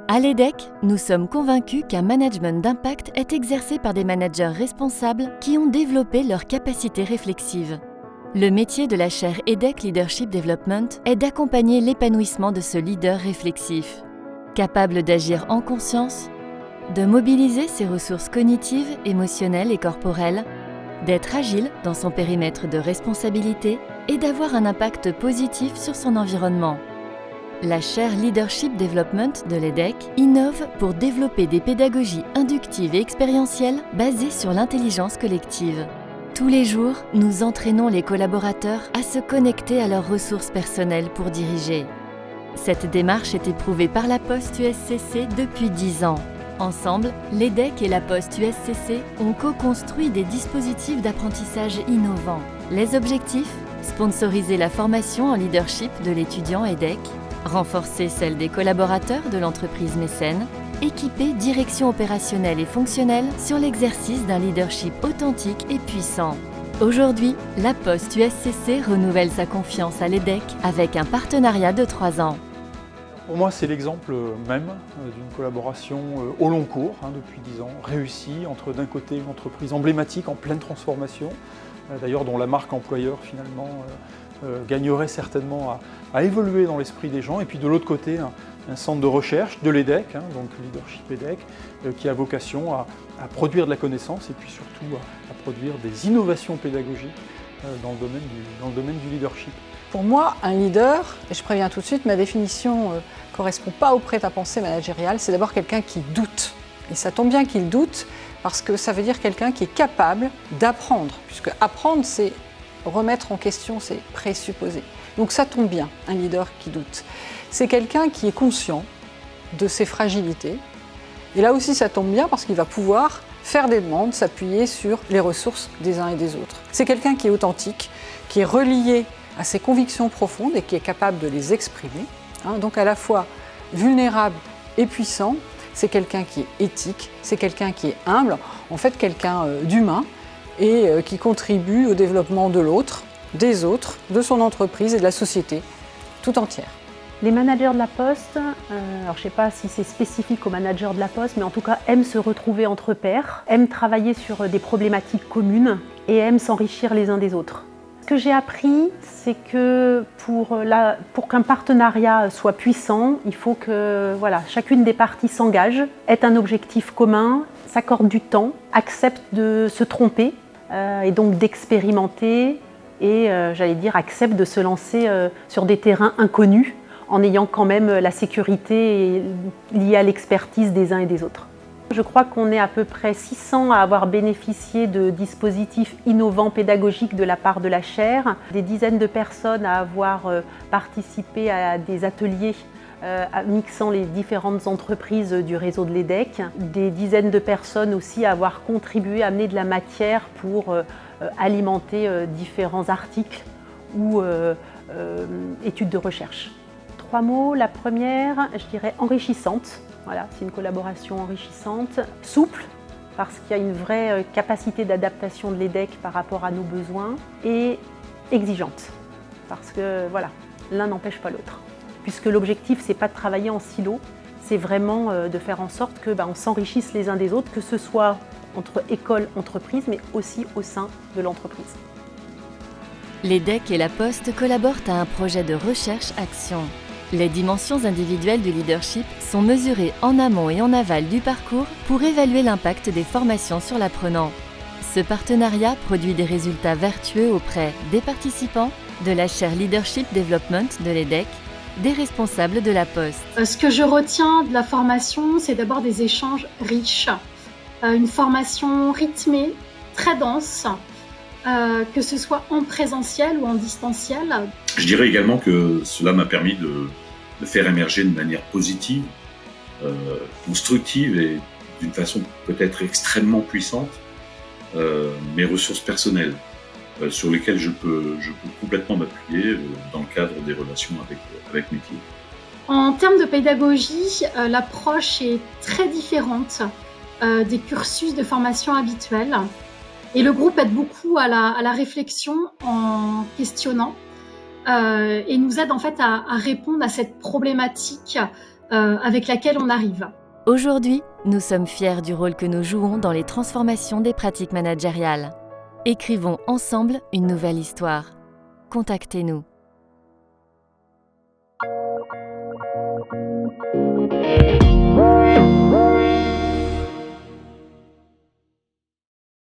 À l'EDEC, nous sommes convaincus qu'un management d'impact est exercé par des managers responsables qui ont développé leurs capacités réflexives. Le métier de la chaire EDEC Leadership Development est d'accompagner l'épanouissement de ce leader réflexif, capable d'agir en conscience, de mobiliser ses ressources cognitives, émotionnelles et corporelles, d'être agile dans son périmètre de responsabilité et d'avoir un impact positif sur son environnement. La chaire Leadership Development de l'EDEC innove pour développer des pédagogies inductives et expérientielles basées sur l'intelligence collective. Tous les jours, nous entraînons les collaborateurs à se connecter à leurs ressources personnelles pour diriger. Cette démarche est éprouvée par la Poste USCC depuis 10 ans. Ensemble, l'EDEC et la Poste USCC ont co-construit des dispositifs d'apprentissage innovants. Les objectifs : sponsoriser la formation en leadership de l'étudiant EDEC, renforcer celle des collaborateurs de l'entreprise mécène, équiper direction opérationnelle et fonctionnelle sur l'exercice d'un leadership authentique et puissant. Aujourd'hui, la Poste USCC renouvelle sa confiance à l'EDEC avec un partenariat de 3 ans. Pour moi, c'est l'exemple même d'une collaboration au long cours, depuis 10 ans, réussie entre d'un côté une entreprise emblématique en pleine transformation, d'ailleurs dont la marque employeur finalement gagnerait certainement à évoluer dans l'esprit des gens, et puis de l'autre côté un centre de recherche de l'EDEC, donc Leadership EDEC, qui a vocation à produire de la connaissance et puis surtout à produire des innovations pédagogiques dans le domaine du leadership. Pour moi, un leader, et je préviens tout de suite, ma définition ne correspond pas au prêt-à-penser managérial, c'est d'abord quelqu'un qui doute. Et ça tombe bien qu'il doute, parce que ça veut dire quelqu'un qui est capable d'apprendre, puisque apprendre, c'est remettre en question, c'est présupposer. Donc ça tombe bien, un leader qui doute. C'est quelqu'un qui est conscient de ses fragilités. Et là aussi, ça tombe bien parce qu'il va pouvoir faire des demandes, s'appuyer sur les ressources des uns et des autres. C'est quelqu'un qui est authentique, qui est relié à ses convictions profondes et qui est capable de les exprimer. Donc à la fois vulnérable et puissant, c'est quelqu'un qui est éthique, c'est quelqu'un qui est humble, en fait quelqu'un d'humain et qui contribue au développement de l'autre, des autres, de son entreprise et de la société tout entière. Les managers de la Poste, alors je ne sais pas si c'est spécifique aux managers de la Poste, mais en tout cas aiment se retrouver entre pairs, aiment travailler sur des problématiques communes et aiment s'enrichir les uns des autres. Ce que j'ai appris, c'est que pour qu'un partenariat soit puissant, il faut que chacune des parties s'engage, ait un objectif commun, s'accorde du temps, accepte de se tromper et donc d'expérimenter et, accepte de se lancer sur des terrains inconnus en ayant quand même la sécurité liée à l'expertise des uns et des autres. Je crois qu'on est à peu près 600 à avoir bénéficié de dispositifs innovants pédagogiques de la part de la chaire, des dizaines de personnes à avoir participé à des ateliers mixant les différentes entreprises du réseau de l'EDEC, des dizaines de personnes aussi à avoir contribué à amener de la matière pour alimenter différents articles ou études de recherche. 3 mots, la première, je dirais enrichissante. Voilà, c'est une collaboration enrichissante, souple, parce qu'il y a une vraie capacité d'adaptation de l'EDEC par rapport à nos besoins, et exigeante, parce que l'un n'empêche pas l'autre. Puisque l'objectif, c'est pas de travailler en silo, c'est vraiment de faire en sorte que on s'enrichisse les uns des autres, que ce soit entre école, entreprise, mais aussi au sein de l'entreprise. L'EDEC et la Poste collaborent à un projet de recherche-action. Les dimensions individuelles du leadership sont mesurées en amont et en aval du parcours pour évaluer l'impact des formations sur l'apprenant. Ce partenariat produit des résultats vertueux auprès des participants, de la chaire Leadership Development de l'EDEC, des responsables de la Poste. Ce que je retiens de la formation, c'est d'abord des échanges riches, une formation rythmée, très dense, que ce soit en présentiel ou en distanciel. Je dirais également que cela m'a permis de faire émerger de manière positive, constructive et d'une façon peut-être extrêmement puissante mes ressources personnelles sur lesquelles je peux complètement m'appuyer dans le cadre des relations avec mes clients. En termes de pédagogie, l'approche est très différente des cursus de formation habituels. Et le groupe aide beaucoup à la réflexion en questionnant et nous aide en fait à répondre à cette problématique avec laquelle on arrive. Aujourd'hui, nous sommes fiers du rôle que nous jouons dans les transformations des pratiques managériales. Écrivons ensemble une nouvelle histoire. Contactez-nous.